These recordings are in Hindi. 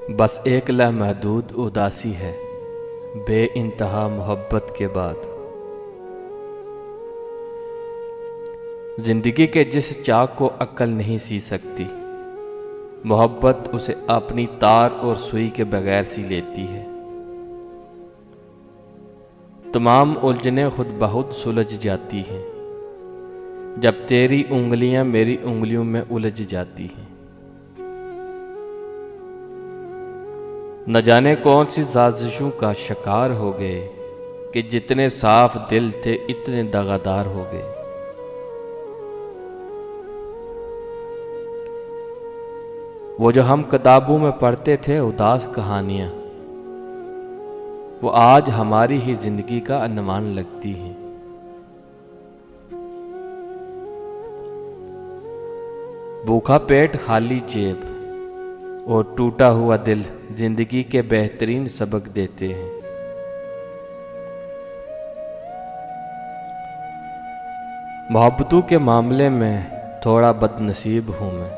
बस एक लामहदूद उदासी है बे इंतहा मोहब्बत के बाद। जिंदगी के जिस चाक को अक्ल नहीं सी सकती, मोहब्बत उसे अपनी तार और सुई के बगैर सी लेती है। तमाम उलझनें खुद बहुत सुलझ जाती हैं जब तेरी उंगलियां मेरी उंगलियों में उलझ जाती हैं। न जाने कौन सी साजिशों का शिकार हो गए कि जितने साफ दिल थे इतने दगादार हो गए। वो जो हम किताबों में पढ़ते थे उदास कहानियां, वो आज हमारी ही जिंदगी का अनुमान लगती हैं। भूखा पेट खाली जेब और टूटा हुआ दिल जिंदगी के बेहतरीन सबक देते हैं। मोहब्बतों के मामले में थोड़ा बदनसीब हूं मैं।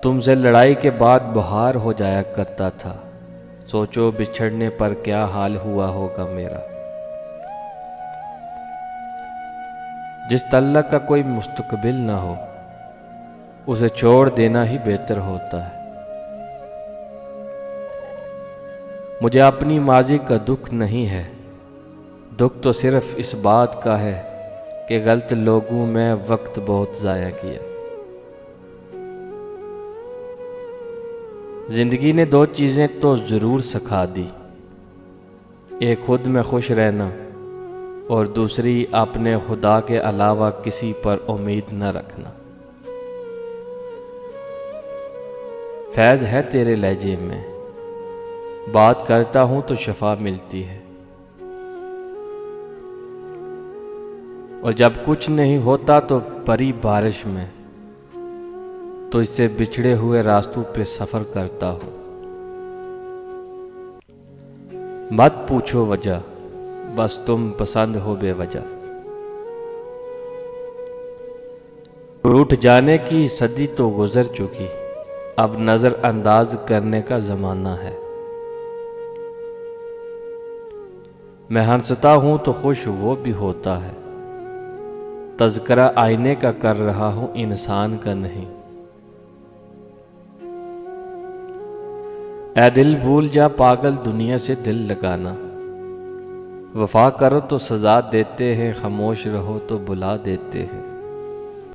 तुमसे लड़ाई के बाद बुहार हो जाया करता था, सोचो बिछड़ने पर क्या हाल हुआ होगा मेरा। जिस तल्लक का कोई मुस्तकबिल ना हो उसे छोड़ देना ही बेहतर होता है। मुझे अपनी माजी का दुख नहीं है, दुख तो सिर्फ इस बात का है कि गलत लोगों में वक्त बहुत ज़ाया किया। जिंदगी ने दो चीज़ें तो ज़रूर सिखा दी, एक खुद में खुश रहना और दूसरी अपने खुदा के अलावा किसी पर उम्मीद न रखना। फैज़ है तेरे लहजे में, बात करता हूं तो शफा मिलती है। और जब कुछ नहीं होता तो परी बारिश में तो इससे बिछड़े हुए रास्तों पे सफर करता हूं। मत पूछो वजह, बस तुम पसंद हो बेवजह। रूठ जाने की सदी तो गुजर चुकी, अब नजर अंदाज करने का जमाना है। मैं हंसता हूं तो खुश वो भी होता है, तज़किरा आईने का कर रहा हूं इंसान का नहीं। ऐ दिल भूल जा पागल दुनिया से दिल लगाना, वफा करो तो सजा देते हैं, खामोश रहो तो बुला देते हैं।